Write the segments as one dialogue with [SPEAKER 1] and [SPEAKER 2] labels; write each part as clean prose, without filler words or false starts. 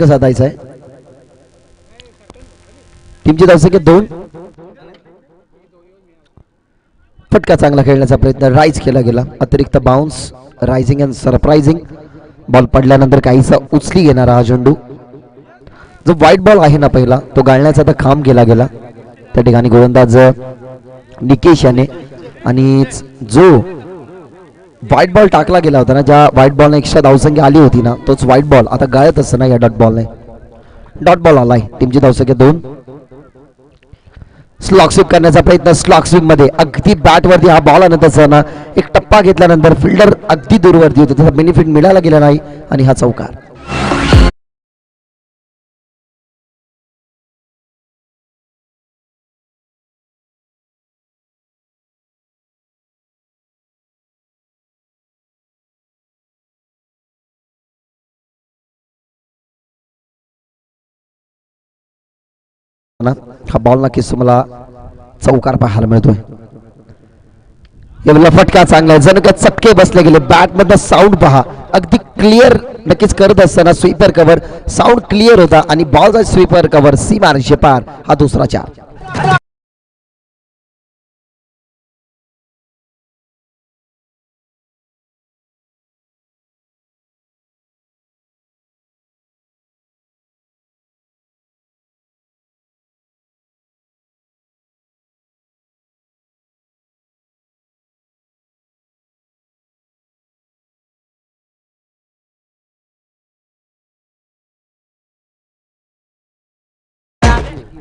[SPEAKER 1] साधायचा आहे. टीमची धावसंख्या 2. फटका चांगला खेळण्याचा प्रयत्न राईज केला गेला. अतिरिक्त bounce rising and surprising. Ball पडल्यानंतर काहीसा उचली घेणारा हा चेंडू. जो व्हाईट बॉल आहे ना पहिला तो गाळण्याचा आता काम केला गेला. त्या ठिकाणी गोलंदाज निकेश याने आणि जो व्हाईट बॉल टाकला गेला होता ना, ज्या व्हाईट बॉलने एक्स्ट्रा धावसंख्या आली होती ना, तोच व्हाईट बॉल आता गाळत असताना या डॉट बॉलने डॉट बॉल आलाय. टीमची धावसंख्या 2. स्लॉग स्वीप करण्याचा प्रयत्न. स्लॉग स्वीप मध्ये अगदी बॅट वरती हा बॉल आणत असताना एक टप्पा घेतल्यानंतर फिल्डर अगदी दूरवरती होते, त्याचा बेनिफिट मिळाला गेला नाही आणि हा चौकार. हा बॉल नक्कीच तुम्हाला चौकार पाहायला मिळतोय. यावेळेला फटका चांगला आहे. जण का चटके बसले गेले. बॅट मधला साऊंड पहा, अगदी क्लिअर नक्कीच करत असताना स्वीपर कव्हर साऊंड क्लिअर होता आणि बॉलचा स्वीपर कव्हर सीमारेषे पार. हा दुसरा 4.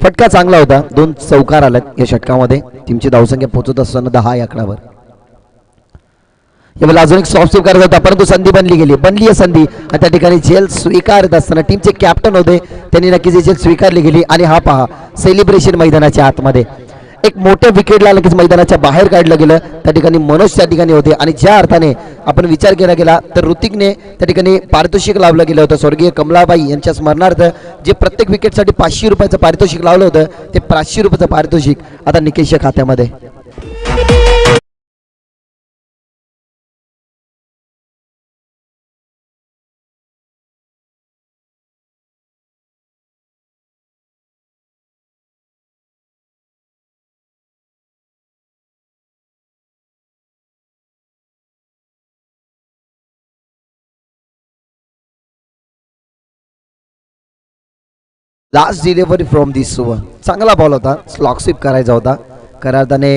[SPEAKER 1] फटका चांगला होता. 2 चौकार आलेत या षटकामध्ये. टीमची धावसंख्या पोहोचत असताना 10 या आकड्यावर. यावेळेला अजून एक सॉफ्ट स्वीप करत होता, परंतु संधी बनली आहे संधी. आणि त्या ठिकाणी झेल स्वीकारत असताना टीमचे कॅप्टन होते, त्यांनी नक्कीच झेल स्वीकारली गेली. आणि हा पहा सेलिब्रेशन मैदानाच्या आतमध्ये एक मोठ्या विकेटला लगेच मैदानाच्या बाहेर काढलं गेलं. त्या ठिकाणी मनोज त्या ठिकाणी होते आणि ज्या अर्थाने आपण विचार केला गेला तर ऋतिकने त्या ठिकाणी पारितोषिक लावलं गेलं होतं. स्वर्गीय कमलाबाई यांच्या स्मरणार्थ जे प्रत्येक विकेटसाठी 500 रुपयाचं पारितोषिक लावलं होतं, ते 500 रुपयाचं पारितोषिक आता निकेशच्या खात्यामध्ये. Last delivery from this over. चांगला बॉल होता, स्लॉग स्वीप करायचा होता. करार्थाने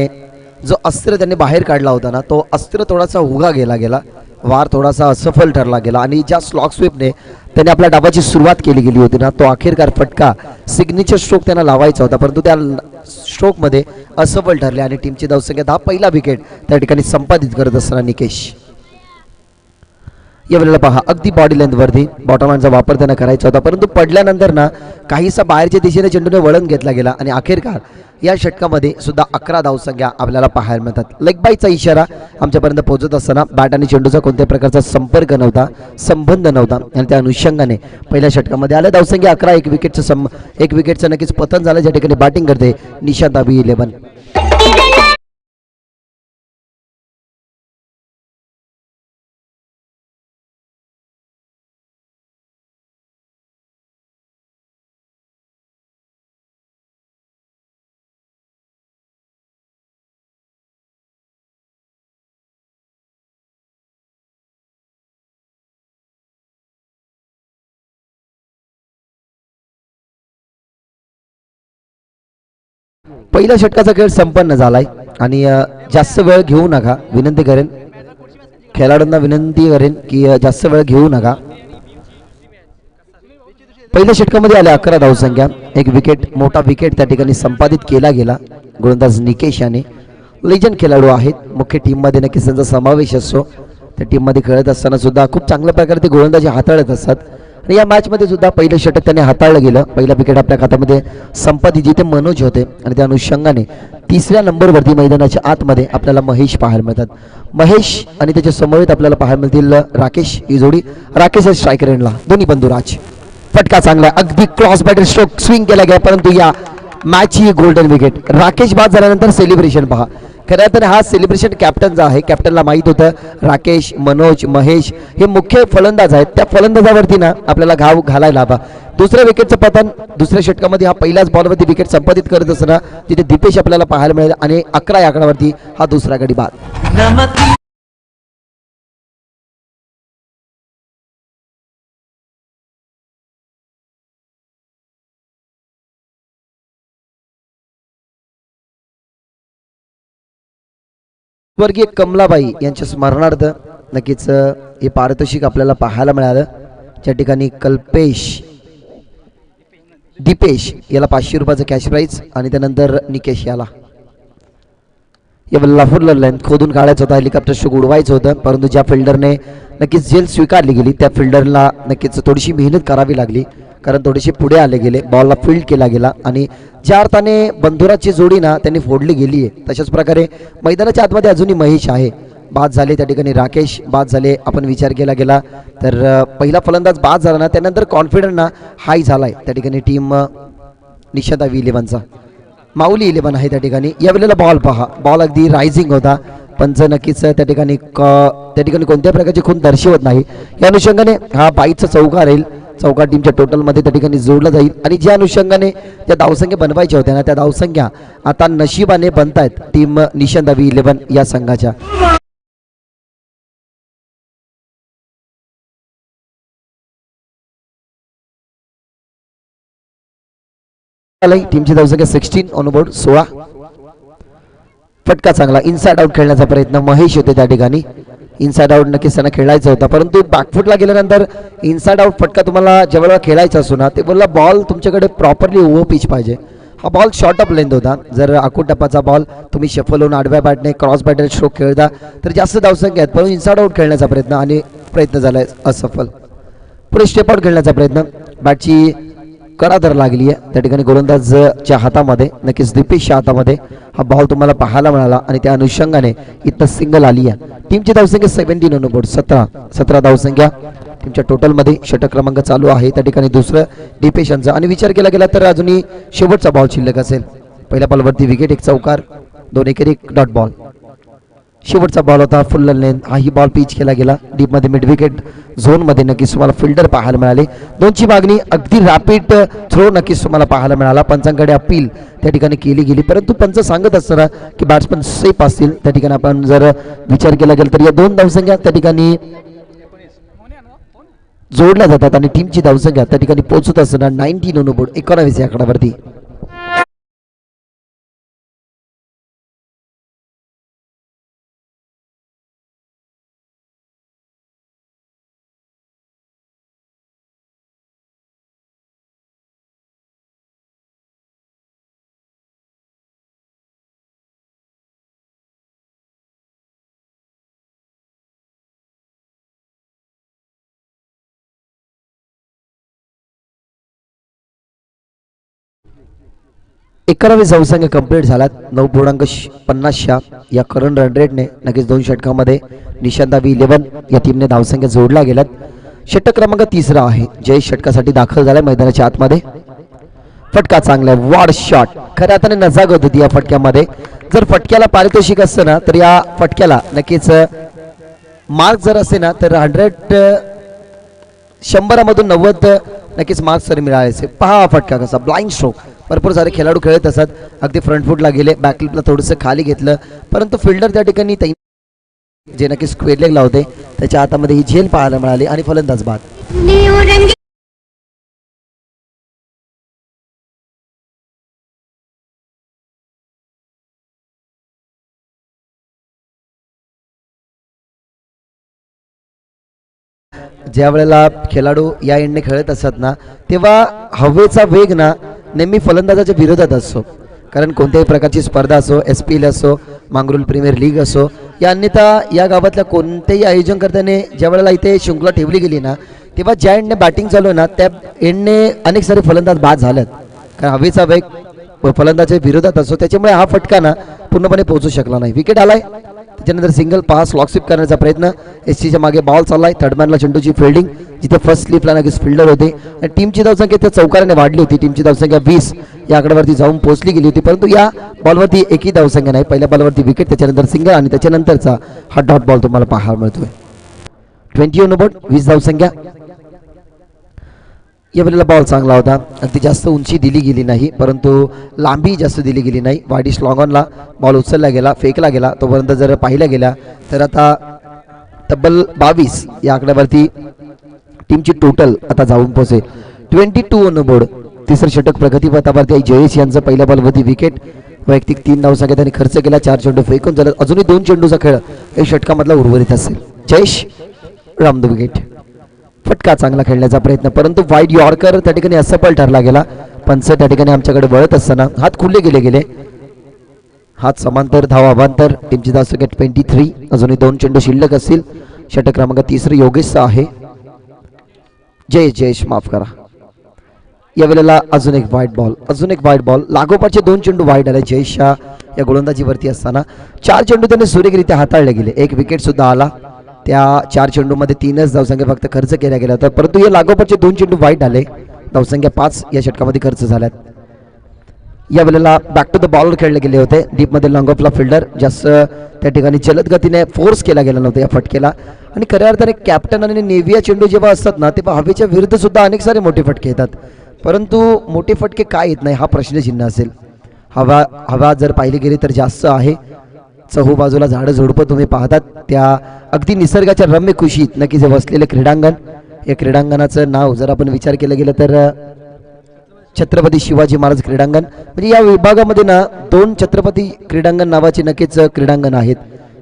[SPEAKER 1] जो अस्त्र त्यांनी बाहेर काढला होता ना, तो अस्त्र थोडासा उगा गेला. वार थोडासा असफल ठरला गेला आणि ज्या स्लॉग स्वीपने त्यांनी आपल्या डावाची सुरुवात केली गेली होती ना, तो अखेरकार फटका सिग्नेचर स्ट्रोक त्यांना लावायचा होता, परंतु त्या स्ट्रोकमध्ये असफल ठरले आणि टीमची धावसंख्या 10. पहिला विकेट त्या ठिकाणी संपादित करत असताना निकेश. यावेळेला पहा अगदी बॉडी लेंथवरती बॉटम हँडचा वापर त्यांना करायचा होता, परंतु पडल्यानंतर ना काहीसा बाहेरच्या दिशेने चेंडूने वळण घेतला गेला आणि अखेरकार या षटकामध्ये सुद्धा 11 धावसंख्या आपल्याला पाहायला मिळतात. लेग बायचा इशारा आमच्यापर्यंत पोहोचत असताना बॅट आणि चेंडूचा कोणत्याही प्रकारचा संपर्क नव्हता, संबंध नव्हता आणि त्या अनुषंगाने पहिल्या षटकामध्ये आल्या धावसंख्या 11. एक विकेटचं नक्कीच पतन झालं. ज्या ठिकाणी बॅटिंग करते निशांत अबी 11. पहिल्या षटकाचा खेळ संपन्न झालाय आणि जास्त वेळ घेऊ नका विनंती करेन. खेळाडूंना विनंती करेन की जास्त वेळ घेऊ नका. पहिल्या षटकामध्ये आल्या 11 धावसंख्या. एक विकेट, मोठा विकेट त्या ठिकाणी संपादित केला गेला. गोलंदाज निकेश याने लेजंड खेळाडू आहेत. मुख्य टीममध्ये नक्कीच त्यांचा समावेश असतो. त्या टीममध्ये खेळत असताना सुद्धा खूप चांगल्या प्रकारे ते गोलंदाजी हाताळत असतात आणि या मॅचमध्ये सुद्धा पहिलं षटक त्याने हाताळलं गेलं. पहिला विकेट आपल्या खात्यामध्ये संपादित जिथे मनोज होते आणि त्या अनुषंगाने 3ऱ्या नंबरवरती मैदानाच्या आतमध्ये आपल्याला महेश पाहायला मिळतात. महेश आणि त्याच्या समवेत आपल्याला पाहायला मिळतील राकेश. ही जोडी राकेश स्ट्रायकर एंडला, दोन्ही बंधुराज. फटका चांगला, अगदी क्रॉस बॅटर स्ट्रोक स्विंग केला गेला, परंतु या मॅचची गोल्डन विकेट. राकेश बाद झाल्यानंतर सेलिब्रेशन पहा. खरं तर हा सेलिब्रेशन कॅप्टनचा आहे. कॅप्टनला माहीत होतं राकेश, मनोज, महेश हे मुख्य फलंदाज आहेत. त्या फलंदाजावरती ना आपल्याला घाव घालायला हवा. दुसऱ्या विकेटचं पतन दुसऱ्या षटकामध्ये हा पहिल्याच बॉलवरती विकेट संपादित करत असताना तिथे दीपेश आपल्याला पाहायला मिळेल आणि 11 या आकड्यावरती हा दुसरा गडी बाद. स्वर्गीय कमलाबाई यांच्या स्मरणार्थ नक्कीच हे पारितोषिक आपल्याला पाहायला मिळालं. ज्या ठिकाणी दीपेश याला 500 रुपयाचं कॅश प्राईज आणि त्यानंतर निकेश याला या लाफूरला लेंथ खोदून काढायचं होतं, हेलिकॉप्टर शोक उडवायचं होतं, परंतु ज्या फिल्डरने नक्कीच झेल स्वीकारली गेली त्या फिल्डरला नक्कीच थोडीशी मेहनत करावी लागली, कारण थोडेसे पुढे आले गेले, बॉलला फील्ड केला गेला आणि ज्या अर्थाने बंधुराची जोडी ना त्यांनी फोडली गेली आहे तशाच प्रकारे मैदानाच्या आतमध्ये अजूनही महेश आहे. बाद झाले त्या ठिकाणी राकेश बाद झाले. आपण विचार केला गेला तर पहिला फलंदाज बाद झाला ना त्यानंतर कॉन्फिडन्स ना हाय झालाय त्या ठिकाणी टीम निशादा V11चा. माऊली 11 आहे त्या ठिकाणी. यावेळेला बॉल पहा, बॉल अगदी रायझिंग होता, पंच नक्कीच त्या ठिकाणी कोणत्या प्रकारची खून दर्शवत नाही. या अनुषंगाने हा 22चा चौकार राहील, चौका टीमच्या टोटलमध्ये त्या ठिकाणी जोडला जाईल आणि ज्या अनुषंगाने त्या धावसंख्या बनवायच्या होत्या ना त्या धावसंख्या आता नशिबाने बनतायत टीम निशादा V11 या संघाच्या. टीमची धावसंख्या 16 ऑन बोर्ड 16. फटका चांगला इनसाइड आउट खेळण्याचा प्रयत्न महेश होते त्या ठिकाणी. इनसाइड आउट नक्कीच त्यांना खेळायचा होता, परंतु बॅकफुटला गेल्यानंतर इनसाइड आउट फटका तुम्हाला ज्यावेळेला खेळायचा असतो ना ते बोलला बॉल तुमच्याकडे प्रॉपरली ओव्हर पिच पाहिजे. हा बॉल शॉर्ट ऑफ लेंथ होता. जर आखूड टप्पाचा बॉल तुम्ही शफल होऊन आडव्या बॅटने क्रॉस बॅटने स्ट्रोक खेळता तर जास्त धावसंख्या आहेत, परंतु इनसाइड आउट खेळण्याचा प्रयत्न झालाय असफल. पुढे स्टेप आउट खेळण्याचा प्रयत्न, बॅटची करादर लागली आहे त्या ठिकाणी गोलंदाजच्या हातामध्ये, नक्कीच दीपेशच्या हातामध्ये हा बॉल तुम्हाला पाहायला मिळाला आणि त्या अनुषंगाने इथं सिंगल आली आहे. टीमची धावसंख्या 17 ऑन बोर्ड 17 धावसंख्या टीमच्या टोटलमध्ये. षटक क्रमांक चालू आहे त्या ठिकाणी दुसरं दीपेश यांचा आणि विचार केला गेला तर अजूनही शेवटचा बॉल शिल्लक असेल. पहिल्या बॉलवरती विकेट, एक चौकार, 2 एकेरी 1 डॉट बॉल. शेवटचा बॉल होता फुल लेंथ, हाही बॉल पिच केला गेला डीप मध्ये मिड विकेट झोन मध्ये. नक्कीच तुम्हाला फिल्डर पाहायला मिळाले. 2ची मागणी अगदी रॅपिड थ्रो नक्कीच तुम्हाला पाहायला मिळाला. पंचांकडे अपील त्या ठिकाणी केली गेली, परंतु पंच सांगत असताना की बॅट्समन सेफ असतील त्या ठिकाणी आपण जर विचार केला गेला तर या 2 धावसंख्या त्या ठिकाणी जोडल्या जातात आणि टीमची धावसंख्या त्या ठिकाणी पोहोचत असताना 19 ऑन बोर्ड 19 या आकड्यावरती. एकोणावीस धावसंख्या कंप्लीट झाल्यात. 9.50 या करंट रन रेटने नक्कीच 2 षटकामध्ये निशादा V11 या टीमने धावसंख्या जोडल्या गेल्यात. षटक क्रमांक 3 आहे, जय षटकासाठी दाखल झालाय मैदानाच्या आतमध्ये. फटका चांगला आहे, वाड शॉट खऱ्या अर्थाने नजाकत होती या फटक्यामध्ये. जर फटक्याला पारितोषिक असतं ना तर या फटक्याला नक्कीच मार्क जर असे ना तर 100 मधून 90 नक्कीच मार्क्स तरी मिळाले. पहा फटका कसा ब्लाइंड स्ट्रोक. भरपूर सारे खेळाडू खेळत असतात, अगदी फ्रंट फुटला गेले, बॅकलिपला थोडंसं खाली घेतलं, परंतु फिल्डर त्या ठिकाणी जे नक्कीच स्क्वेअर लेगला होते त्याच्या हातामध्ये ही झेल पाहायला मिळाली आणि फलंदाज बाद. ज्या वेळेला खेळाडू या एंडने खेळत असतात ना तेव्हा हवेचा वेग ना नेहमी फलंदाजाच्या विरोधात असतो, कारण कोणत्याही प्रकारची स्पर्धा असो, SPL असो, मांगरूळ प्रीमियर लीग असो या अन्यथा या गावातल्या कोणत्याही आयोजनकर्त्याने ज्या वेळेला इथे शृंखला ठेवली गेली ना तेव्हा ज्या एंडने बॅटिंग चालू ना त्या एंडने अनेक सारे फलंदाज बाद झालेत, कारण हवेचा वेग फलंदाजाच्या विरोधात असतो. त्याच्यामुळे हा फटका ना पूर्णपणे पोहोचू शकला नाही. विकेट आलाय, त्याच्यानंतर सिंगल पास लॉक स्वीप करण्याचा प्रयत्न. SCच्या मागे बॉल चाललाय, थर्डमॅनला चेंडूची फिल्डिंग जिथे फर्स्ट स्लिपला नक्कीच फिल्डर होते आणि टीमची धावसंख्या त्या चौकाराने वाढली होती. टीमची धावसंख्या 20 या आकड्यावरती जाऊन पोहोचली गेली होती, परंतु या बॉलवरती एकही धावसंख्या नाही. पहिल्या बॉलवरती विकेट, त्याच्यानंतर सिंगल आणि त्याच्यानंतरचा हा डॉट बॉल तुम्हाला पाहायला मिळतोय. 20 ऑन बोर्ड 20 धावसंख्या. या वेळेला बॉल चांगला होता, अगदी जास्त उंची दिली गेली नाही परंतु लांबी जास्त दिली गेली नाही. वाईड स्लॉंग ऑनला बॉल उचलला गेला, फेकला गेला. तोपर्यंत जर पाहिला गेला तर आता तब्बल 22 या आकड्यावरती टीमची टोटल आता जाऊन पोहोचेल 22 ऑन बोर्ड. तिसरं षटक प्रगतीपथावरती जयेश यांचं पहिल्या बॉलवरती विकेट. वैयक्तिक 3 धावसंख्या त्यांनी खर्च केला, 4 चेंडू फेकून झाला. अजूनही 2 चेंडूचा खेळ या षटकामधला उर्वरित असेल. Jayesh Ram the wicket. फटका चांगला खेळण्याचा प्रयत्न परंतु वाईड यॉर्कर त्या ठिकाणी असफल ठरला गेला. पंच त्या ठिकाणी आमच्याकडे वळत असताना हात खुले गेले. हात समांतर धावा अभांतर. टीमची धावसंख्या 23. अजूनही 2 चेंडू शिल्लक असतील. षटक क्रमांक 3 योगेशचा आहे. जयेश माफ करा. या वेळेला अजून एक वाईड बॉल लागोपाठचे 2 चेंडू वाईड आले जयेशच्या या गोलंदाजीवरती असताना. 4 चेंडू त्याने सुरेखरित्या हाताळले गेले. एक विकेट सुद्धा आला. त्या 4 चेंडूमध्ये 3च धावसंख्या फक्त खर्च केल्या गेल्या होत्या परंतु या लागोपाठचे 2 चेंडू वाईड आले. धावसंख्या 5 या षटकामध्ये खर्च झाल्यात. या वेळेला बॅक टू द बॉलर खेळले गेले होते. डीपमध्ये लॉंग ऑफला फिल्डर जास्त त्या ठिकाणी जलद गतीने फोर्स केला गेला नव्हता या फटकेला. आणि खऱ्या अर्थाने कॅप्टन आणि नेव्हिया चेंडू जेव्हा असतात ना तेव्हा हवेच्या विरुद्ध सुद्धा अनेक सारे मोठे फटके येतात परंतु मोठे फटके काय येत नाही हा प्रश्नचिन्ह असेल. हवा जर पाहिली गेली तर जास्त आहे. चहूबाजूला झाडं झुडपं तुम्ही पाहतात त्या अगदी निसर्गाच्या रम्य खुशीत नक्की जे वसलेले क्रीडांगण. या क्रीडांगणाचं नाव जर आपण विचार केला गेलं तर छत्रपती शिवाजी महाराज क्रीडांगण. म्हणजे या विभागामध्ये ना 2 छत्रपती क्रीडांगण नावाचे नक्कीच क्रीडांगण आहेत.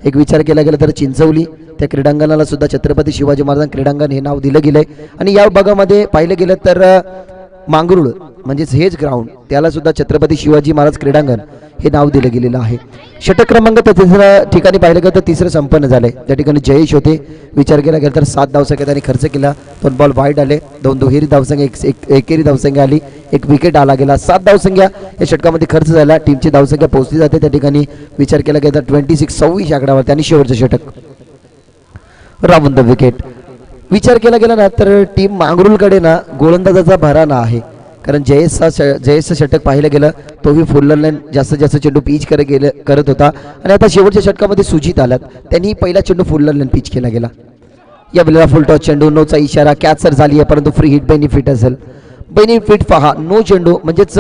[SPEAKER 1] एक विचार केला गेला तर चिंचवली त्या क्रीडांगणाला सुद्धा छत्रपती शिवाजी महाराज क्रीडांगण हे नाव दिलं गेलंय. आणि या विभागामध्ये पाहिलं गेलं तर मांगरूळ म्हणजेच हेच ग्राउंड त्याला सुद्धा छत्रपती शिवाजी महाराज क्रीडांगण हे नाव दिलं गेलेलं आहे. षटक क्रमांक 3 ठिकाणी पाहिलं गेलं तर 3रं संपन्न झालंय. त्या ठिकाणी जयेश होते. विचार केला गेला तर 7 धावसंख्या त्यांनी खर्च केला. 2 बॉल वाईड आले. 2 दुहेरी धावसंख्या, एकेरी धावसंख्या आली. 1 विकेट आला गेला. 7 धावसंख्या या षटकामध्ये खर्च झाला. टीमची धावसंख्या पोहोचली जाते. त्या ठिकाणी विचार केला गेला तर 26 आकड्यावर आणि शेवटचं षटक रावून द विकेट. विचार केला गेला ना तर टीम मांगरूळकडे ना गोलंदाजाचा भराना आहे कारण जयेशचं षटक पाहिलं गेलं तोही फुल लाईन जास्तीत जास्त चेंडू पिच करत होता. आणि आता शेवटच्या षटकामध्ये सुजित आल्यात त्यांनी पहिला चेंडू फुल लाईन पिच केला गेला. या वेळेला फुल टॉस चेंडू, नोचा इशारा, कॅचर झाली आहे परंतु फ्री हिट बेनिफिट असेल. बेनिफिट पहा, नो चेंडू म्हणजेच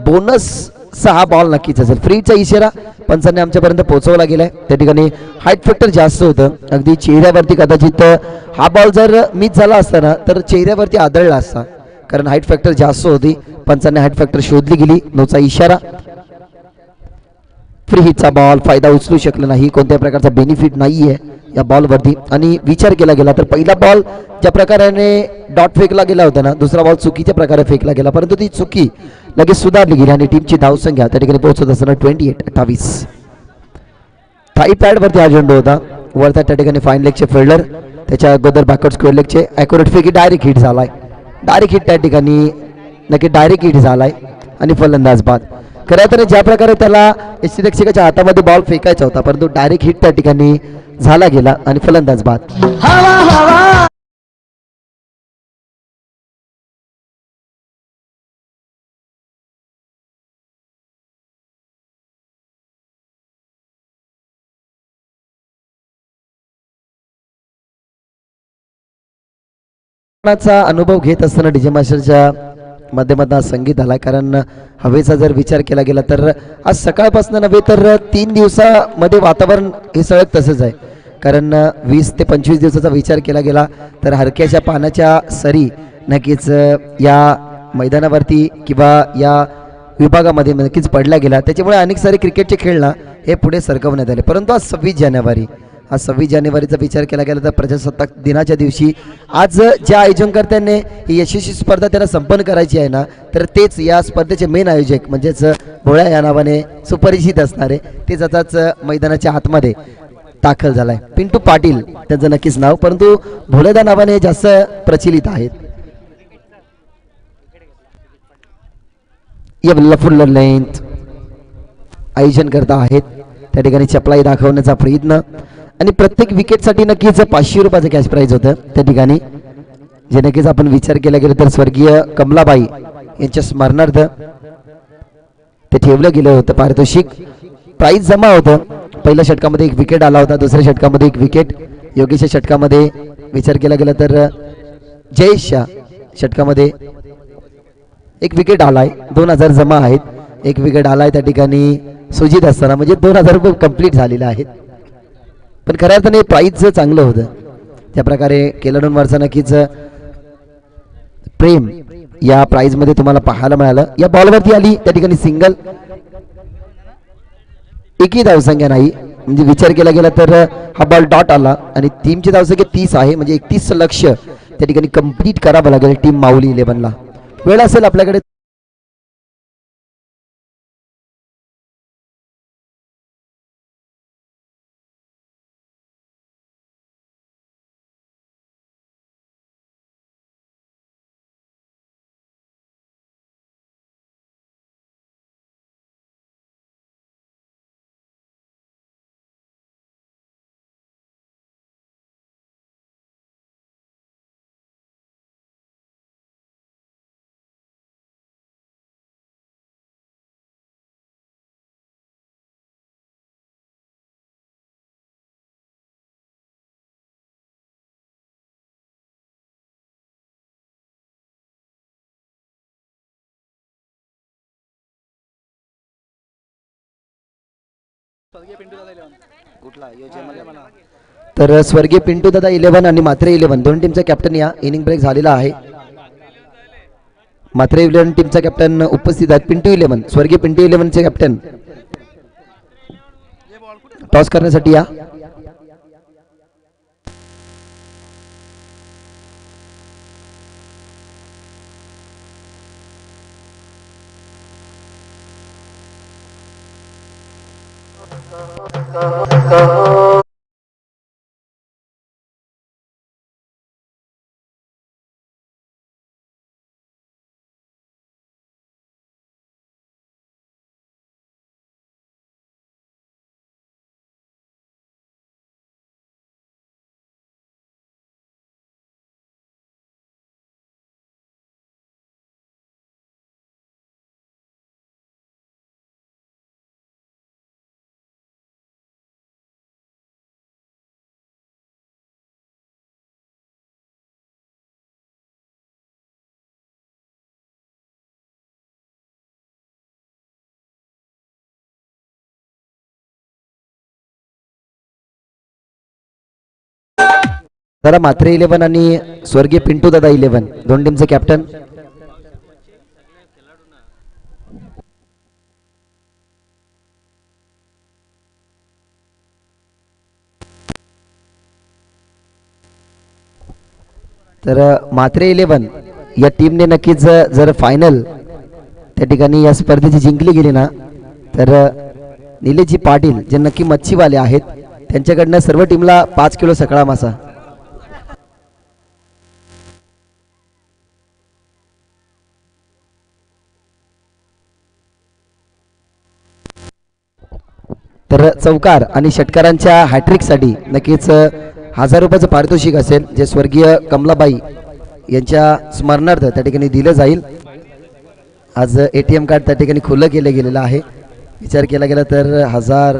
[SPEAKER 1] बोनस 6 बॉल नक्कीच असेल. फ्रीचा इशारा पंचांनी आमच्यापर्यंत पोहोचवला गेलाय. त्या ठिकाणी हाईट फॅक्टर जास्त होतं. अगदी चेहऱ्यावरती कदाचित हा बॉल जर मिस झाला असता ना तर चेहऱ्यावरती आदळला असता कारण हाईट फॅक्टर जास्त होती. पंचांनी हाईट फॅक्टर शोधली गेली. नोचा इशारा. फ्री हिटचा बॉल, फायदा उचलू शकला नाही. कोणत्या प्रकारचा बेनिफिट नाहीये या बॉलवरती. आणि विचार केला गेला तर पहिला बॉल ज्या प्रकारे डॉट फेकला गेला होता ना दुसरा बॉल चुकीच्या प्रकारे फेकला गेला परंतु ती चुकी लगेच सुधारली गेली आणि टीमची धावसंख्या त्या ठिकाणी पोहोचत असताना 28. थाई पॅड वरती हा चेंडू होता. वरता त्या ठिकाणी फाईन लेगचे फिल्डर त्याच्या अगोदर बॅकवर्ड स्क्वेअर लेगचे ॲक्युरेट फेकी डायरेक्ट हिट झालाय. डायरेक्ट हिट त्या ठिकाणी नक्की डायरेक्ट हिट झालाय आणि फलंदाज बाद. खऱ्या तर ज्या प्रकारे त्याला यष्टीरक्षकाच्या हातामध्ये बॉल फेकायचा होता परंतु डायरेक्ट हिट त्या ठिकाणी झाला गेला आणि फलंदाज बाद. अनुभव घेत असताना डीजे मास्टरच्या माध्यमातून संगीत आलाय कारण हवेचा जर विचार केला गेला तर आज सकाळपासून नव्हे तर 3 दिवसामध्ये वातावरण हे सळग तसंच आहे कारण 20 ते 25 दिवसाचा विचार केला गेला तर हरक्याच्या पाण्याच्या सरी नक्कीच या मैदानावरती किंवा या विभागामध्ये नक्कीच पडल्या गेला. त्याच्यामुळे अनेक सारे क्रिकेटचे खेळ ना हे पुढे सरकवण्यात आले परंतु आज 26 जानेवारीचा विचार केला गेला तर प्रजासत्ताक दिनाच्या दिवशी आज ज्या आयोजनकर्त्यांनी ही यशस्वी स्पर्धा त्यांना संपन्न करायची आहे ना तर तेच या स्पर्धेचे मेन आयोजक म्हणजेच भोळ्या या नावाने सुपरिचित असणारे तेच आताच मैदानाच्या आतमध्ये दाखल झालाय. पिंटू पाटील त्यांचं नक्कीच नाव परंतु भोळ्या नावाने जास्त प्रचलित आहेत. या फुल लेंथ आयोजन करता आहेत त्या ठिकाणी चपलाई दाखवण्याचा प्रयत्न आणि प्रत्येक विकेटसाठी नक्कीच 500 रुपयाचं कॅश प्राईज होतं त्या ठिकाणी जे नक्कीच आपण विचार केला गेला तर स्वर्गीय कमलाबाई यांच्या स्मरणार्थ ते ठेवलं गेलं होतं. पारितोषिक प्राईज जमा होतं. पहिल्या षटकामध्ये 1 विकेट आला होता. दुसऱ्या षटकामध्ये 1 विकेट. योगेशच्या षटकामध्ये विचार केला गेला तर जयेशच्या षटकामध्ये एक विकेट आलाय, 2000 जमा आहेत. एक विकेट आलाय त्या ठिकाणी सुजित असताना, म्हणजे 2000 रुपये कंप्लीट झालेले आहेत. पण खऱ्या अर्थाने प्राईज चांगलं होतं. त्या प्रकारे केलाडूनवरचा नक्कीच प्रेम या प्राइज मध्ये तुम्हाला पाहायला मिळालं. या बॉलवरती आली त्या ठिकाणी सिंगल, एकही धावसंख्या नाही. म्हणजे विचार केला गेला तर हा बॉल डॉट आला आणि टीमची धावसंख्या 30 आहे. म्हणजे 31 लक्ष त्या ठिकाणी कंप्लीट करावं लागेल टीम माऊली 11ला. वेळ असेल आपल्याकडे तर स्वर्गीय पिंटू दादा 11 आणि मात्रे 11 दोन टीमचा कॅप्टन या इनिंग ब्रेक झालेला आहे. मात्रे 11 टीमचा कॅप्टन उपस्थित आहेत. पिंटू 11 स्वर्गीय पिंटू 11 चे कॅप्टन टॉस करण्यासाठी या. जरा मात्रे 11 आणि स्वर्गीय पिंटू दादा 11 दोन टीमचे कॅप्टन. तर मात्रे 11 या टीमने नक्कीच जर फायनल त्या ठिकाणी या स्पर्धेची जिंकली गेली ना तर निलेशजी पाटील जे नक्की मच्छीवाले आहेत त्यांच्याकडनं सर्व टीमला 5 किलो सकाळा मासा. तर चौकार आणि षटकारांच्या हॅट्रिकसाठी नक्कीच 1000 रुपयाचं पारितोषिक असेल जे स्वर्गीय कमलाबाई यांच्या स्मरणार्थ त्या ठिकाणी दिलं जाईल. आज ATM कार्ड त्या ठिकाणी खुलं केलं गेलेलं आहे. विचार केला गेला तर 1000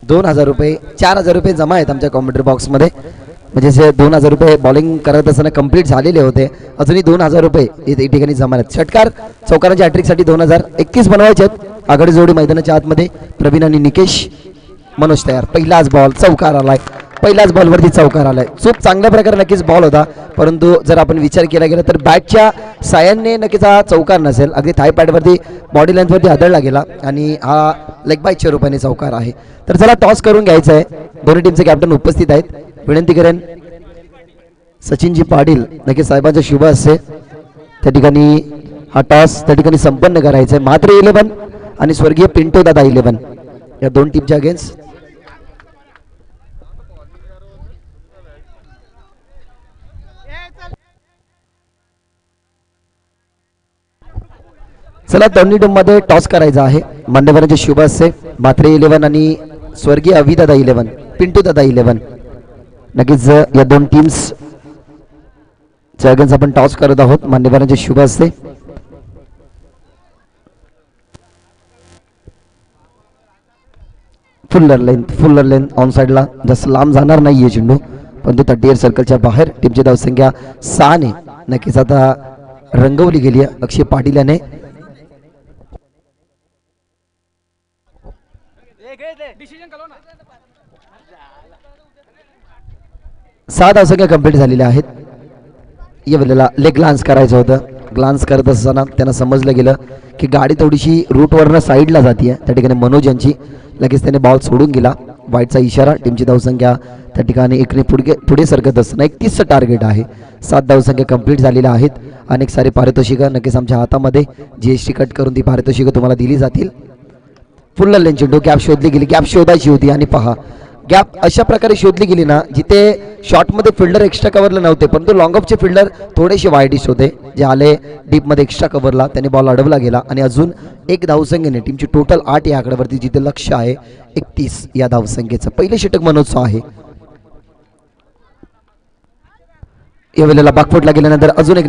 [SPEAKER 1] 2000 रुपये 4000 रुपये जमा आहेत आमच्या कॉम्प्युटर बॉक्समध्ये. म्हणजे जे 2000 रुपये बॉलिंग करत असताना कंप्लीट झालेले होते, अजूनही 2000 रुपये या ठिकाणी जमा आहेत. षटकार चौकारांच्या हॅट्रिकसाठी 2031 बनवायचे आहेत. आघाडी जोडी मैदानाच्या आतमध्ये प्रवीण आणि निकेश. मनोज तयार. पहिलाच बॉल चौकार आलाय. पहिल्याच बॉलवरती चौकार आलाय. चूक चांगल्या प्रकारे नक्कीच बॉल होता, परंतु जर आपण विचार केला गेला तर बॅटच्या साह्याने नक्कीच हा चौकार नसेल. अगदी थाय पॅडवरती बॉडी लेंथवरती आदळला गेला आणि हा लेग बायच्या रूपाने चौकार आहे. तर चला टॉस करून घ्यायचा आहे. दोन्ही टीमचे कॅप्टन उपस्थित आहेत. विनंती करेन सचिनजी पाटील नक्की साहेबांच्या शुभ असते त्या ठिकाणी हा टॉस त्या ठिकाणी संपन्न करायचा आहे. मात्र 11 आणि स्वर्गीय पिंटू दादा 11 या दोन टीमच्या अगेन्स्ट. चला दोन्ही टीम मध्ये टॉस करायचा आहे. मान्यवरांचे शुभ असते. मात्रे 11 आणि स्वर्गीय अविदादा 11 पिंटू दादा 11 नक्कीच या दोन टीम्स अगेन्स्ट आपण टॉस करत आहोत. मान्यवरांचे शुभ असते. फुल्लर लेन ऑन साइडला जास्त लांब जाणार नाहीये चेंडू, परंतु 38 सर्कलच्या बाहेर. टीमची धावसंख्या 6 ने नक्कीच आता रंगवली गेली आहे अक्षय पाटील याने. सात धावसंख्या कंप्लीट झालेल्या आहेत. या वेळेला लेग ग्लान्स करायचं होतं. ग्लान्स करत असताना त्यांना समजलं गेलं की गाडी थोडीशी रूटवरनं साईडला जाते. त्या ठिकाणी मनोज यांची लगेच त्याने बॉल सोडून गेला. वाईटचा इशारा. टीमची धावसंख्या त्या ठिकाणी एकने पुढे सरकत असताना 31चं टार्गेट आहे. 7 धावसंख्या कंप्लीट झालेल्या आहेत. अनेक सारे पारितोषिकं नक्कीच आमच्या हातामध्ये GST कट करून ती पारितोषिकं तुम्हाला दिली जातील. फुल लेन चेंडू. गॅप शोधली गेली. गॅप शोधायची होती आणि पहा गॅप अशा प्रकारे शोधली गेली ना जिथे शॉर्टमध्ये फिल्डर एक्स्ट्रा कव्हरला नव्हते परंतु लॉंग ऑफचे फिल्डर थोडेसे वाईडिश होते जे आले डीपमध्ये एक्स्ट्रा कव्हरला. त्याने बॉल अडवला गेला आणि अजून एक धावसंख्येने टीमची टोटल 8 या आकड्यावरती जिथे लक्ष आहे 31 या धावसंख्येचं. पहिले षटक मनोजचं आहे. या वेळेला बागफोटला गेल्यानंतर अजून एक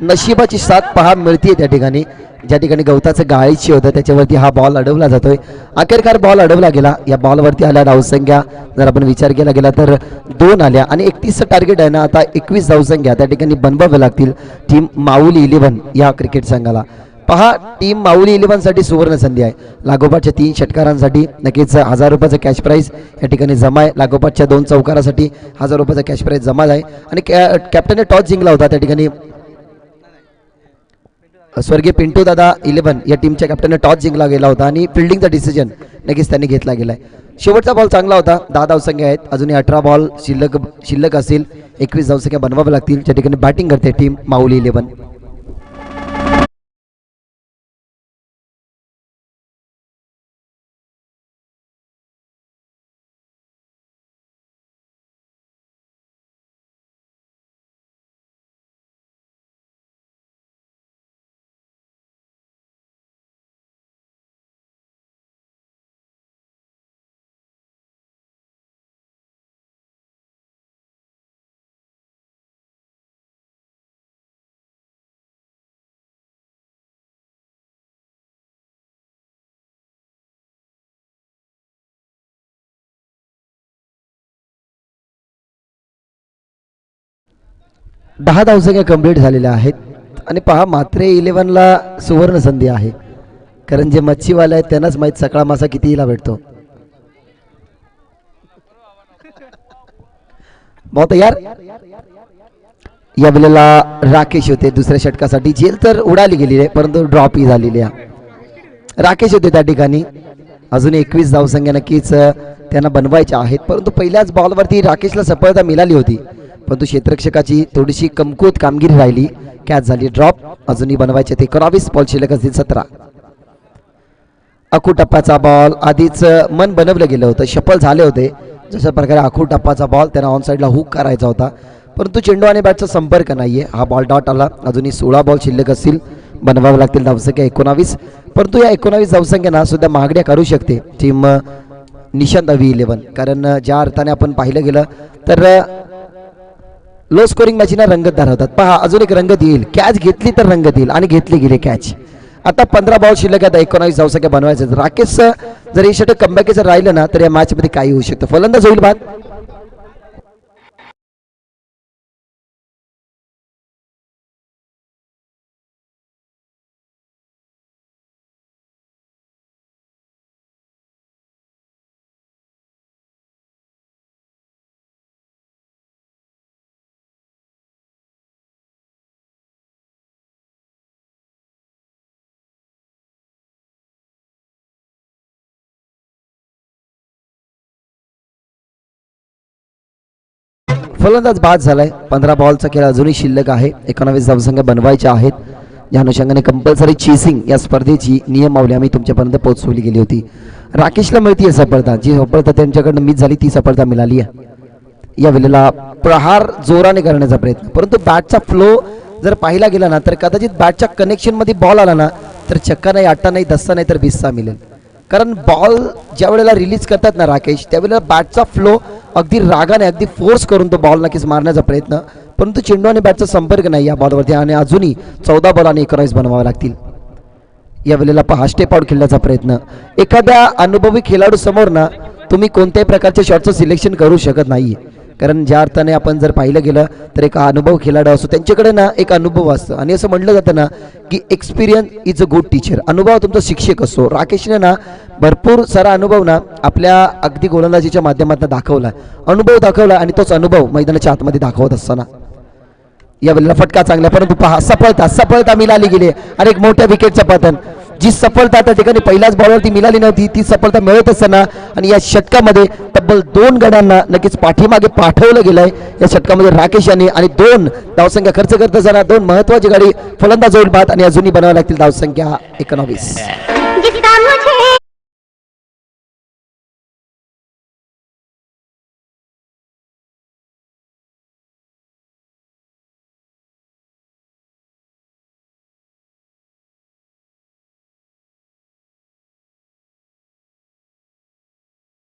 [SPEAKER 1] नशिबाची साथ पहा मिळतीये त्या ठिकाणी. ज्या ठिकाणी गवताचं गाळीची होतं त्याच्यावरती हा बॉल अडवला जातोय. अखेरकार बॉल अडवला गेला. या बॉलवरती आल्या धावसंख्या जर आपण विचार केला गेला तर 2 आल्या आणि 31चं टार्गेट आहे ना. आता 21 धावसंख्या त्या ठिकाणी बनवाव्या लागतील टीम माऊली 11 या क्रिकेट संघाला. पहा टीम माऊली 11 साठी सुवर्ण संधी आहे. लागोपाठच्या 3 षटकारांसाठी नक्कीच 1000 रुपयाचं कॅश प्राईज या ठिकाणी जमा आहे. लागोपाठच्या 2 चौकारासाठी 1000 रुपयाचा कॅश प्राईज जमा आहे आणि कॅप्टनने टॉस जिंकला होता. त्या ठिकाणी स्वर्गीय पिंटू दादा 11 या टीमच्या कॅप्टनने टॉस जिंकला गेला होता आणि फिल्डिंगचा डिसिजन नक्कीच त्यांनी घेतला गेलाय. शेवटचा बॉल चांगला होता. 10 धावसंख्या आहेत. अजूनही 18 बॉल शिल्लक असेल. 21 धावसंख्या बनवाव्या लागतील. त्या ठिकाणी बॅटिंग करते टीम माऊली 11. दहा धावसंख्या कंप्लीट झालेल्या आहेत आणि पहा मात्रे 11ला सुवर्ण संधी आहे. कारण जे मच्छीवाले आहेत त्यांनाच माहीत सकाळ मासा कितीला भेटतो. बहुत यार या वेळेला राकेश होते दुसऱ्या षटकासाठी. जेल तर उडाली गेली आहे परंतु ड्रॉप ही झालेली आहे. राकेश होते त्या ठिकाणी. अजून 21 धावसंख्या नक्कीच त्यांना बनवायच्या आहेत परंतु पहिल्याच बॉलवरती राकेशला सफलता मिळाली होती परंतु क्षेत्ररक्षकाची थोडीशी कमकुवत कामगिरी राहिली. कॅच झाली ड्रॉप. अजूनही बनवायचे ते 19 बॉल शिल्लक असतील 17. आखू टप्प्याचा बॉल आधीच मन बनवलं गेलं होतं. सफल झाले होते. जशा प्रकारे आखू टप्पाचा बॉल त्यांना ऑन साईडला हुक करायचा होता परंतु चेंडू आणि बॅटचा संपर्क नाहीये. हा बॉल डॉट आला. अजूनही 16 बॉल शिल्लक असतील. बनवावे लागतील धावसंख्या 19 परंतु या 19 धावसंख्यांना सुद्धा मागण्या करू शकते टीम निशांत अवी 11. कारण ज्या अर्थाने आपण पाहिलं गेलं तर लो स्कोरिंग मॅचीना रंगतदार होतात. पहा अजून एक रंगत येईल. कॅच घेतली तर रंगत येईल आणि घेतली गेली कॅच. आता 15 बॉल शिल्लक आता 19 धावसंख्या बनवायचं. राकेश जर हे षटक कमबॅकेचं राहिलं ना तर या मॅच मध्ये काही होऊ शकतं. फलंदाज होईल बाद. फलंदाज बाद झालाय. 15 बॉलचा खेळ अजूनही शिल्लक आहे. 19 धावसंख्या बनवायच्या आहेत. या अनुषंगाने कंपल्सरी चेसिंग या स्पर्धेची नियमावली आम्ही तुमच्यापर्यंत पोहोचवली गेली होती. राकेशला मिळतीये सफलता. जी सफलता त्यांच्याकडनं मिस झाली ती सफलता मिळाली आहे. या वेळेला प्रहार जोराने करण्याचा प्रयत्न परंतु बॅटचा फ्लो जर पाहिला गेला ना तर कदाचित बॅटच्या कनेक्शन मध्ये बॉल आला ना तर चक्का नाही 8 नाही 10 नाही तर 20 मिळेल. कारण बॉल ज्या वेळेला रिलीज करतात ना राकेश त्यावेळेला बॅटचा फ्लो अगदी रागाने अगदी फोर्स करून तो बॉल नक्कीच मारण्याचा प्रयत्न परंतु चेंडू आणि बॅटचा संपर्क नाही या बॉलवरती आणि अजूनही 14 बॉल आणि 19 बनवावे लागतील. या वेळेला पहा स्टेप आउट खेळण्याचा प्रयत्न. एखाद्या अनुभवी खेळाडू समोर ना तुम्ही कोणत्याही प्रकारच्या शॉटचं सिलेक्शन करू शकत नाही कारण ज्या अर्थाने आपण जर पाहिलं गेलं तर एक अनुभव खेळाडू असतो त्यांच्याकडे ना एक अनुभव असतो आणि असं म्हटलं जातं ना की experience is a good teacher. अनुभव तुमचा शिक्षक असतो. राकेशने ना भरपूर सारा अनुभव ना आपल्या अगदी गोलंदाजीच्या माध्यमातून दाखवला, अनुभव दाखवला आणि तोच अनुभव मैदानाच्या आतमध्ये दाखवत असताना या वेळेला फटका चांगला, परंतु पहा सफलता मिळाली गेली आणि एक मोठ्या विकेटचं पतन. जी सफलता त्या ठिकाणी पहिल्याच बॉलवरती मिळाली नव्हती ती सफलता मिळत असताना आणि या षटकामध्ये तब्बल 2 गड्यांना नक्कीच पाठीमागे पाठवलं गेलंय या षटकामध्ये राकेश यांनी आणि 2 धावसंख्या खर्च करत असताना 2 महत्वाची गाडी फलंदाज होईल बाद आणि अजूनही बनावं लागतील धावसंख्या 19.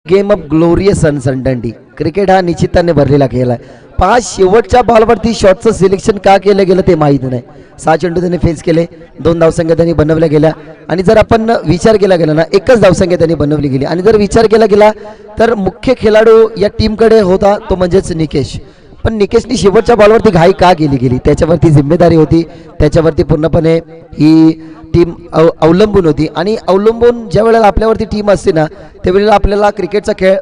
[SPEAKER 1] Game of glorious uncertainty. Cricket हा निश्चिताने भरलेला खेळ आहे. 5 शेवटच्या बॉलवरती शॉटचं सिलेक्शन का केलं गेलं ते माहीत नाही. 6 चेंडू त्यांनी फेस केले, 2 धावसंख्या त्यांनी बनवल्या गेल्या आणि जर आपण विचार केला गेला ना एकच धावसंख्या त्यांनी बनवली गेली आणि जर विचार केला गेला तर मुख्य खेळाडू या टीमकडे होता तो म्हणजेच निकेश. पण निकेशनी शेवटच्या बॉलवरती घाई का केली गेली त्याच्यावरती जिम्मेदारी होती, त्याच्यावरती पूर्णपणे ही टीम अवलंबून होती आणि अवलंबून ज्या वेळेला आपल्यावरती टीम असते ना त्यावेळेला आपल्याला क्रिकेटचा खेळ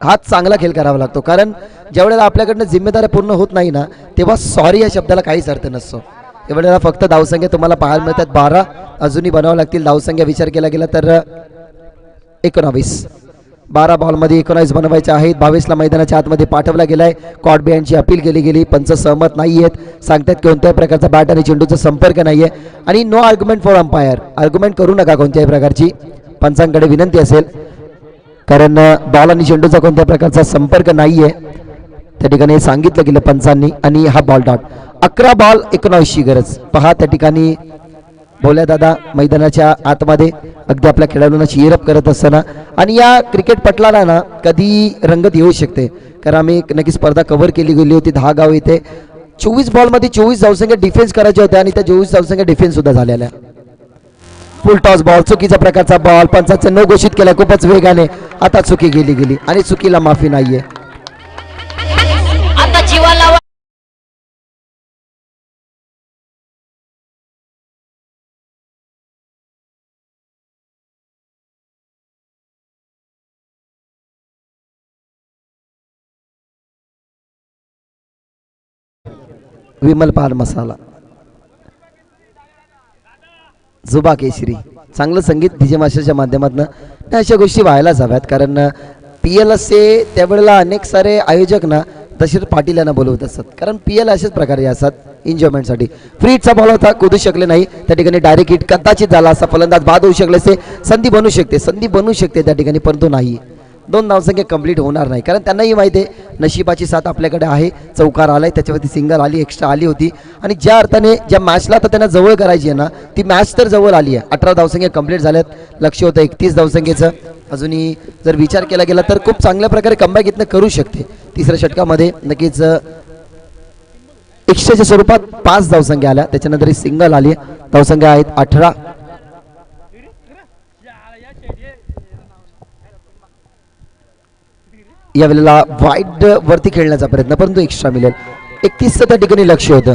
[SPEAKER 1] हा चांगला खेळ करावा लागतो. कारण ज्या वेळेला आपल्याकडनं जिम्मेदारी पूर्ण होत नाही ना तेव्हा सॉरी या शब्दाला काहीच अर्थ नसतो. त्यावेळेला फक्त धावसंख्या तुम्हाला पाहायला मिळतात 12, अजूनही बनावं लागतील. धावसंख्या विचार केला गेला तर 19. 12 बॉलमध्ये 19 बनवायचे आहेत. 22ला मैदानाच्या आतमध्ये पाठवला गेलाय. कॉट बिहाइंडची अपील केली गेली, पंच सहमत नाही आहेत, सांगतात कोणत्याही प्रकारचा बॅट आणि चेंडूचा संपर्क नाहीये आणि no argument for umpire. Argument करू नका कोणत्याही प्रकारची, पंचांकडे विनंती असेल, कारण बॉल आणि चेंडूचा कोणत्याही प्रकारचा संपर्क नाहीये त्या ठिकाणी सांगितलं गेलं पंचांनी आणि हा बॉल डॉट. 11 बॉल 19ची गरज. पहा त्या ठिकाणी बोल्या दादा मैदानाच्या आतमध्ये अगदी आपल्या खेळाडूंना चीअरअप करत असताना आणि या क्रिकेट पटलाला ना कधी रंगत येऊ शकते. कारण आम्ही नक्की स्पर्धा कव्हर केली गेली होती 10 गाव इथे. 24 बॉलमध्ये 24 धावसंख्या डिफेन्स करायच्या होत्या आणि त्या 24 धावसंख्या डिफेन्स सुद्धा झालेल्या. फुल टॉस बॉल, चुकीच्या प्रकारचा बॉल, पंचाचं नो घोषित केला खूपच वेगाने. आता चुकी गेली आणि चुकीला माफी नाहीये. विमल पान मसाला, जुबा केशरी, चांगलं संगीत डीजे मास्टरच्या माध्यमातून अशा गोष्टी व्हायलाच हव्यात. कारण PL असते त्यावेळेला अनेक सारे आयोजक ना दशरथ पाटील यांना बोलवत असतात. कारण PL अशाच प्रकारे असतात एन्जॉयमेंटसाठी. फ्री हिटचा बॉल होता, कुदू शकले नाही त्या ठिकाणी. डायरेक्ट हिट कदाचित झाला असा, फलंदाज बाद होऊ शकले असते, संधी बनू शकते त्या ठिकाणी, परंतु नाही. 2 धावसंख्या कंप्लीट होणार नाही कारण त्यांनाही माहिती आहे नशिबाची साथ आपल्याकडे आहे. चौकार आलाय, त्याच्यावरती सिंगल आली, एक्स्ट्रा आली होती आणि ज्या अर्थाने ज्या मॅचला तर त्यांना जवळ करायची आहे ना ती मॅच तर जवळ आली आहे. 18 धावसंख्या कंप्लीट झाल्यात, लक्ष होतं 31 धावसंख्येचं. अजूनही जर विचार केला गेला तर खूप चांगल्या प्रकारे कमबॅक इथनं करू शकते. तिसऱ्या षटकामध्ये नक्कीच एक्स्ट्राच्या स्वरूपात 5 धावसंख्या आल्या, त्याच्यानंतर सिंगल आली. धावसंख्या आहेत 18. या वेळेला वाईड वरती खेळण्याचा प्रयत्न, परंतु एक्स्ट्रा मिळेल. 31 त्या ठिकाणी लक्ष होतं.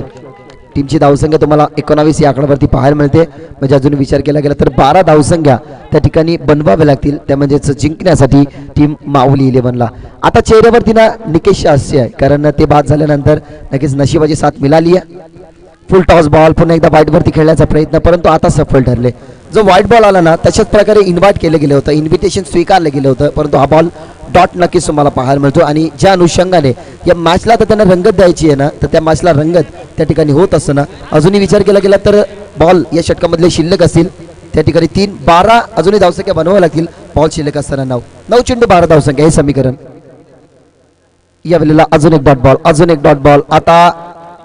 [SPEAKER 1] टीमची धावसंख्या तुम्हाला 19 या आकड्यावरती पाहायला मिळते. म्हणजे अजून विचार केला गेला तर 12 धावसंख्या त्या ठिकाणी बनवाव्या लागतील, त्या म्हणजेच जिंकण्यासाठी टीम माऊली 11ला. आता चेहऱ्यावरती ना निकेश हास्य आहे कारण ते बाद झाल्यानंतर नक्कीच नशिबाची साथ मिळाली आहे. फुल टॉस बॉल पुन्हा एकदा वाईटवरती खेळण्याचा प्रयत्न, परंतु आता सफल ठरले. जो व्हाईट बॉल आला ना तशाच प्रकारे इन्व्हाइट केलं गेलं होतं, इन्व्हिटेशन स्वीकारलं गेलं होतं, परंतु हा बॉल डॉट नक्कीच तुम्हाला पाहायला मिळतो. आणि ज्या अनुषंगाने या मॅचला तर त्यांना रंगत द्यायची आहे ना तर त्या मॅचला रंगत त्या ठिकाणी होत असताना अजूनही विचार केला गेला तर बॉल या षटकामधले शिल्लक असतील त्या ठिकाणी 3, 12 अजूनही धावसंख्या बनवाव्या लागतील. बॉल शिल्लक असताना 9 चेंडू 12 धावसंख्या हे समीकरण. या वेळेला अजून एक डॉट बॉल. आता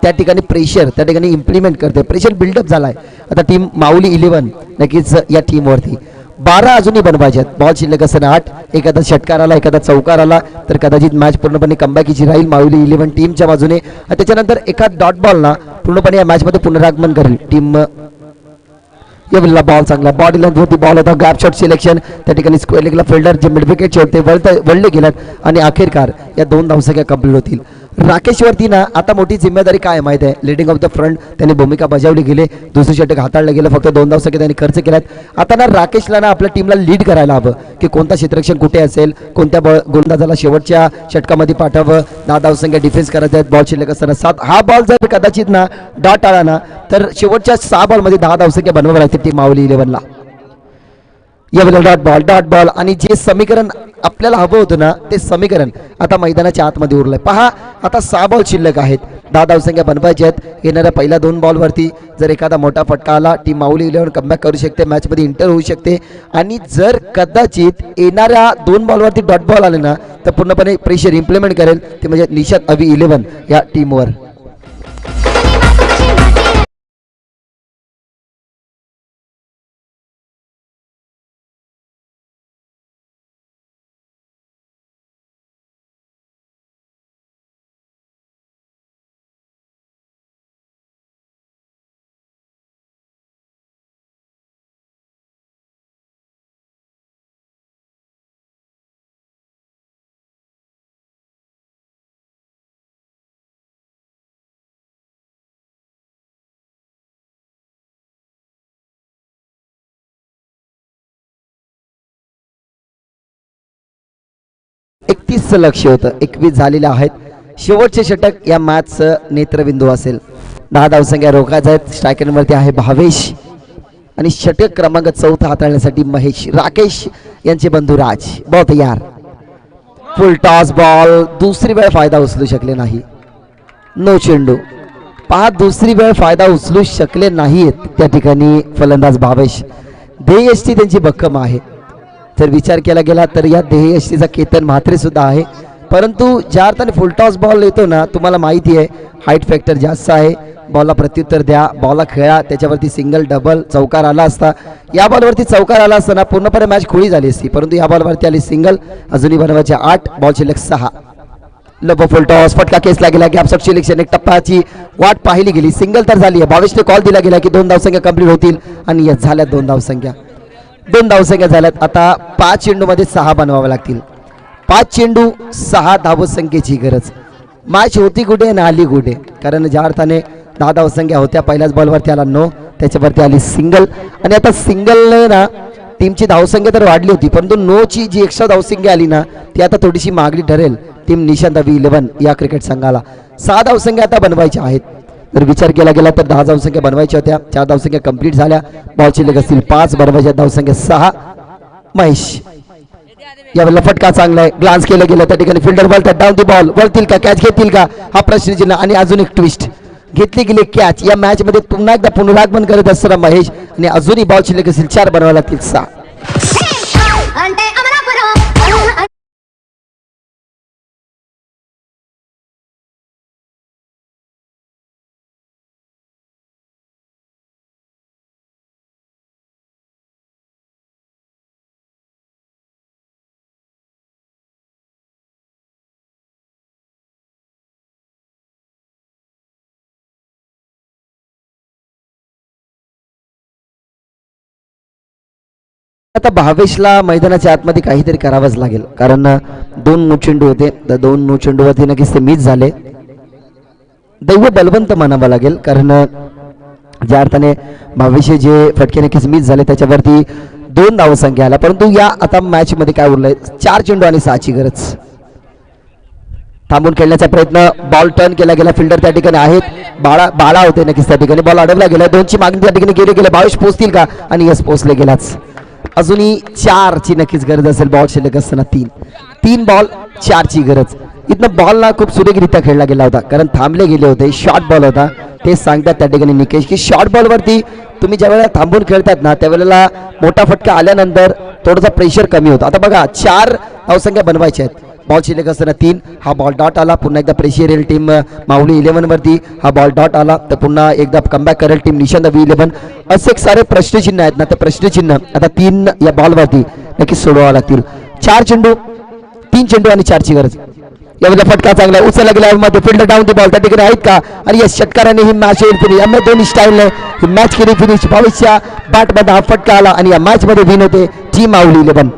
[SPEAKER 1] त्या ठिकाणी प्रेशर त्या ठिकाणी इम्प्लिमेंट करते, प्रेशर बिल्डअप झालाय आता टीम माऊली 11 नक्कीच या टीमवरती. 12 अजूनही बनवायचे आहेत. बॉल शिल्लक असताना 8, एखादा षटकार आला, एखादा चौकार आला तर कदाचित मॅच पूर्णपणे कमबॅकीची राहील माऊली 11 टीमच्या बाजूने. त्याच्यानंतर एखाद डॉट बॉल ना पूर्णपणे या मॅचमध्ये पुनरागमन करेल टीम या वेळेला बॉल चांगला बॉडी लेंथ होती बॉल होता गॅप शॉट सिलेक्शन त्या ठिकाणी स्क्वेअर लेगला फिल्डर जे मिड विकेटचे होते वळले गेलात आणि अखेरकार या 2 धावसंख्या कंप्लीट होतील. राकेशवरती ना आता मोठी जिम्मेदारी काय माहिती आहे लिडिंग ऑफ द फ्रंट त्यांनी भूमिका बजावली गेली दुसरी षटक हाताळलं गेलं फक्त 2 धावसंख्या त्यांनी खर्च केल्यात. आता ना राकेशला ना आपल्या टीमला लीड करायला हवं की कोणता क्षेत्ररक्षण कुठे असेल कोणत्या गोलंदाजाला शेवटच्या षटकामध्ये पाठवावं 10 धावसंख्या डिफेन्स करायचा आहेत बॉल शिल्लक असताना 7 हा बॉल जर कदाचित ना डॉट आला ना तर शेवटच्या 6 बॉलमध्ये 10 धावसंख्या बनवावं लागते टीम माऊली 11ला. यावेळेला डॉट बॉल आणि जे समीकरण आपल्याला हवं होतं ना ते समीकरण आता मैदानाच्या आतमध्ये उरलंय. पहा आता 6 बॉल शिल्लक आहेत 10 धावसंख्या बनवायच्या आहेत. येणाऱ्या पहिल्या 2 बॉलवरती जर एखादा मोठा फटका आला टीम माऊली 11 कमबॅक करू शकते मॅचमध्ये इंटर होऊ शकते आणि जर कदाचित येणाऱ्या 2 बॉलवरती डॉट बॉल आले ना तर पूर्णपणे प्रेशर इम्प्लिमेंट करेल ते म्हणजे निशाद अवी 11 या टीमवर. लक्ष होतं 21 झालेले आहेत. शेवटचे षटक या मॅचचं नेत्रबिंदू असेल. 10 धावसंख्या रोखायच्या आहेत. स्ट्रायकरवरती आहे भावेश आणि षटक क्रमांक 4 हाताळण्यासाठी महेश राकेश यांचे बंधू राज. बॉल तयार फुल टॉस बॉल दुसरी वेळ फायदा उचलू शकले नाही. नो चेंडू. पहा दुसरी वेळ फायदा उचलू शकले नाहीत त्या ठिकाणी फलंदाज भावेश. ध्येययष्टी त्यांची भक्कम आहे. जर विचार केला गेला तर या ध्येययष्टीचा केतन म्हात्रे सुद्धा आहे परंतु ज्या अर्थाने फुलटॉस बॉल येतो ना तुम्हाला माहिती आहे हाईट फॅक्टर जास्त आहे. बॉलला प्रत्युत्तर द्या बॉलला खेळा त्याच्यावरती सिंगल डबल चौकार आला असता या बॉलवरती चौकार आला असताना पूर्णपणे मॅच खुळी झाली असती परंतु या बॉलवरती आली सिंगल. अजूनही बनवायचे 8 बॉल शिल्लक 6. लब फुल टॉस फटका केसला गेला गॅप शॉट सिलेक्शन एक टप्प्याची वाट पाहिली गेली. सिंगल तर झाली आहे. 22 कॉल दिला गेला की 2 धावसंख्या कंप्लीट होतील आणि या झाल्या 2 धावसंख्या. 2 धावसंख्या झाल्यात. आता 5 चेंडूमध्ये 6 बनवावे लागतील. 5 चेंडू 6 धावसंख्येची गरज. मॅच होती कुठे ना आली कुठे कारण ज्या अर्थाने 10 धावसंख्या होत्या पहिल्याच बॉलवरती आला नो त्याच्यावरती आली सिंगल आणि आता सिंगलने ना टीमची धावसंख्या तर वाढली होती परंतु नोची जी एक्स्ट्रा धावसंख्या आली ना ती आता थोडीशी मागणी ठरेल टीम निशांत अवी 11 या क्रिकेट संघाला. 6 धावसंख्या आता बनवायच्या आहेत. जर विचार केला गेला तर 10 धावसंख्या बनवायच्या होत्या 4 धावसंख्या कंप्लीट झाल्या. बॉल शिल्लक असतील 5 बनवायच्या धावसंख्या 6. महेश यावेळेला फटका चांगला आहे. ग्लान्स केलं गेलं त्या ठिकाणी फिल्डर बोलतात डाऊन दी बॉल वळतील का कॅच घेतील का हा प्रश्नचिन्ह आणि अजून एक ट्विस्ट घेतली गेली कॅच. या मॅच मध्ये पुन्हा एकदा पुनरागमन करत असताना महेश आणि अजूनही बॉल शिल्लक असतील 4 बनवायला लागतील 6. आता भावेशला मैदानाच्या आतमध्ये काहीतरी करावंच लागेल कारण 2 नो चेंडू होते तर 2 नो चेंडूवरती नक्कीच ते मिस झाले. दैव बलवंत म्हणावं लागेल कारण ज्या अर्थाने भावेश जे फटके नक्कीच मिस झाले त्याच्यावरती 2 धावसंख्या आल्या परंतु या आता मॅच मध्ये काय उरलंय 4 चेंडू आणि 6ची गरज. थांबून खेळण्याचा प्रयत्न बॉल टर्न केला गेला फिल्डर त्या ठिकाणी आहेत बाळा होते नक्कीच त्या ठिकाणी बॉल अडवला गेला 2ची मागणी त्या ठिकाणी गेले भावेश पोहोचतील का आणि यस पोहोचले गेलाच. अजूनही 4ची नक्कीच गरज असेल. बॉल शिल्लक असताना 3 बॉल 4ची गरज. इथनं बॉलला खूप सुरेखरित्या खेळला गेला होता कारण थांबले गेले होते शॉर्ट बॉल होता. ते सांगतात त्या ठिकाणी निकेश की शॉर्ट बॉलवरती तुम्ही ज्या वेळेला थांबून खेळतात ना त्यावेळेला मोठा फटका आल्यानंतर थोडासा प्रेशर कमी होतो. आता बघा 4 धावसंख्या बनवायच्या आहेत. बॉल शिल्लक असताना 3 हा बॉल डॉट आला पुन्हा एकदा प्रेशर येईल टीम माऊली 11 वरती. हा बॉल डॉट आला तर पुन्हा एकदा कमबॅक करेल टीम निशांत अवी 11. असे एक सारे प्रश्नचिन्ह आहेत ना ते प्रश्नचिन्ह आता 3 या बॉलवरती नक्कीच सोडवावं लागतील. 4 चेंडू 3 चेंडू आणि 4ची गरज. यामध्ये फटका चांगला उचलला गेला मध्ये फिल्डर डाऊन दी बॉल त्या ठिकाणी आहेत का आणि या षटकाराने ही मॅच फिनिश या दोन्ही स्टाईलने ही मॅच केली फिनिश 22च्या बॅटमध्ये हा फटका आला आणि या मॅच मध्ये विन होते टीम आवली 11.